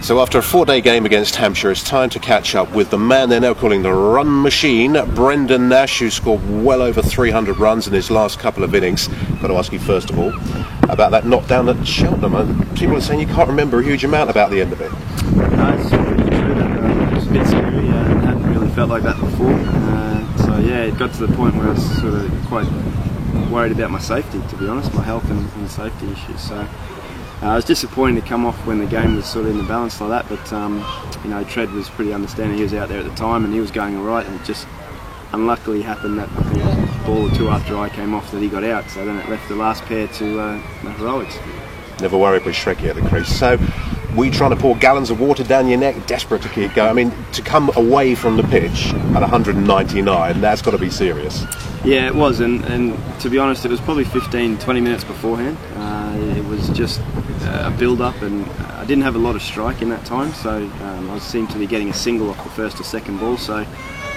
So after a 4-day game against Hampshire, it's time to catch up with the man they're now calling the run machine, Brendan Nash, who scored well over 300 runs in his last couple of innings. Got to ask you first of all about that knockdown at Cheltenham. People are saying you can't remember a huge amount about the end of it. No, it's pretty true. It was a bit scary. I hadn't really felt like that before. So yeah, it got to the point where I was sort of quite worried about my safety, to be honest, my health and safety issues. So I was disappointed to come off when the game was sort of in the balance like that, but you know, Tread was pretty understanding. He was out there at the time and he was going all right, and it just unluckily happened that I think a ball or two after I came off that he got out, so then it left the last pair to the heroics. Never worried with Shrekky at the crease. So we trying to pour gallons of water down your neck, desperate to keep going. I mean, to come away from the pitch at 199, that's got to be serious. Yeah, it was, and to be honest, it was probably 15-20 minutes beforehand. It was just a build-up, and I didn't have a lot of strike in that time, so I seemed to be getting a single off the first or second ball,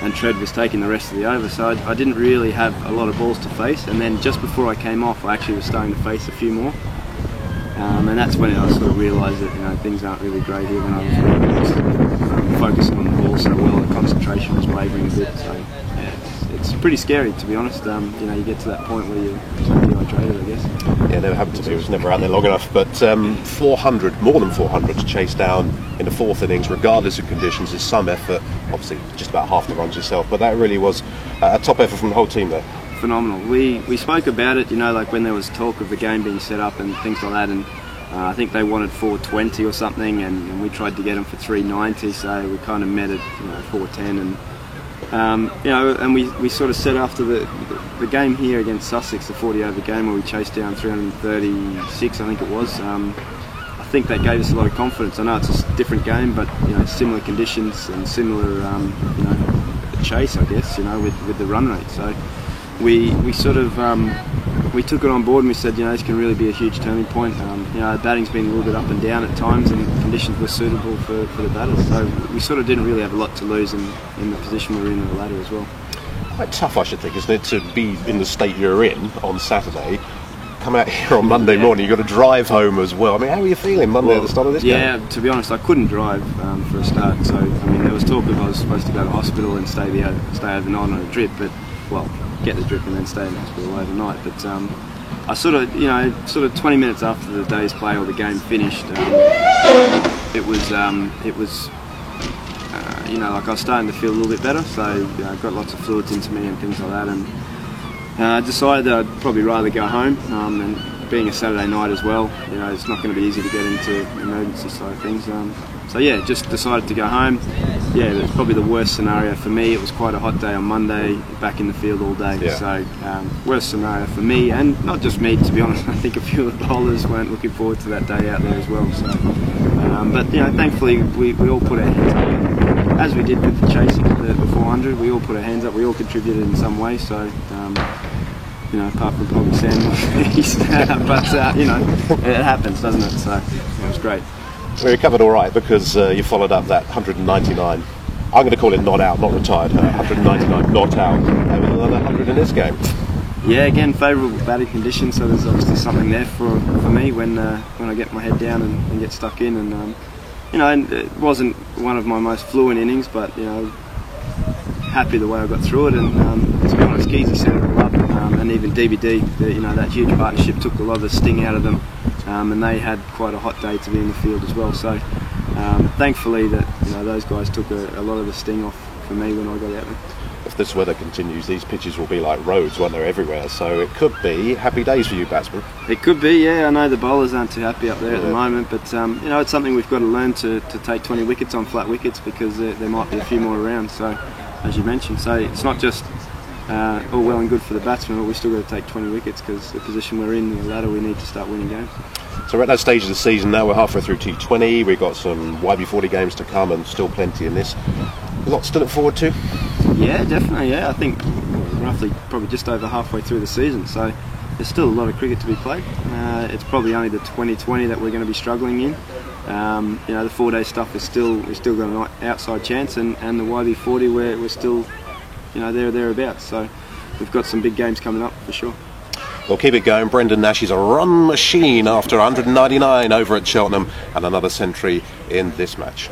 and Tread was taking the rest of the over, so I didn't really have a lot of balls to face, and then just before I came off, I actually was starting to face a few more. And that's when I sort of realised that, you know, things aren't really great here when I was really focusing on the ball so well. The concentration was wavering a bit, so yeah, it's pretty scary, to be honest. You know, you get to that point where you're dehydrated, I guess. Yeah, never happened to me. It was never out there long enough. But 400, more than 400 to chase down in the fourth innings, regardless of conditions, is some effort. Obviously, just about half the runs yourself, but that really was a top effort from the whole team there. Phenomenal. We spoke about it, you know, like when there was talk of the game being set up and things like that, and I think they wanted 420 or something, and we tried to get them for 390, so we kind of met at 410, and you know, and we sort of said after the game here against Sussex, the 40 over game where we chased down 336, I think it was. I think that gave us a lot of confidence. I know it's a different game, but you know, similar conditions and similar you know, chase, I guess, you know, with the run rate. So we sort of we took it on board and we said, you know, this can really be a huge turning point. You know, batting's been a little bit up and down at times, and conditions were suitable for the batters. So we sort of didn't really have a lot to lose in the position we're in the ladder as well. Quite tough, I should think, isn't it, to be in the state you're in on Saturday, come out here on Monday morning, you've got to drive home as well. I mean, how are you feeling Monday at the start of this game? Yeah, to be honest, I couldn't drive for a start. So, I mean, there was talk of I was supposed to go to hospital and stay overnight on a drip, but, well, get the drip and then stay in the hospital overnight. But I sort of 20 minutes after the day's play or the game finished, it was you know, like I was starting to feel a little bit better, so you know, I got lots of fluids into me and things like that, and I decided that I'd probably rather go home, and being a Saturday night as well, you know, it's not going to be easy to get into emergency side of things. So yeah, just decided to go home. Yeah, it was probably the worst scenario for me. It was quite a hot day on Monday, back in the field all day. Yeah. So worst scenario for me, and not just me, to be honest. I think a few of the bowlers weren't looking forward to that day out there as well. So, but you know, thankfully we all put our hands up, as we did with the chasing the 400. We all put our hands up. We all contributed in some way. So. You know, apart from probably Sam, but you know, it happens, doesn't it? So it was great. We recovered all right because you followed up that 199. I'm going to call it not out, not retired. 199 not out. There was another 100 in this game. Yeah, again, favourable batting conditions, so there's obviously something there for me when I get my head down and get stuck in. And you know, and it wasn't one of my most fluent innings, but you know, happy the way I got through it. And to be honest, Keezy set it all up, and even DVD, you know, that huge partnership took a lot of the sting out of them, and they had quite a hot day to be in the field as well. So thankfully that, you know, those guys took a lot of the sting off for me when I got out there. If this weather continues, these pitches will be like roads when they're everywhere, so it could be happy days for you batsmen. It could be, yeah. I know the bowlers aren't too happy up there at the moment, but you know, it's something we've got to learn to take 20 wickets on flat wickets, because there might be a few more around, so as you mentioned, so it's not just all well and good for the batsmen, but we've still got to take 20 wickets, because the position we're in the ladder, we need to start winning games. So we're at that stage of the season now. We're halfway through T20. We've got some YB40 games to come, and still plenty in this. A lot to look forward to. Yeah, definitely. Yeah, I think roughly probably just over halfway through the season, so there's still a lot of cricket to be played. It's probably only the 2020 that we're going to be struggling in. You know, the 4-day stuff we've still got an outside chance, and the YB40 we're still, you know, thereabouts. So we've got some big games coming up for sure. We'll keep it going. Brendan Nash is a run machine after 199 over at Cheltenham and another century in this match.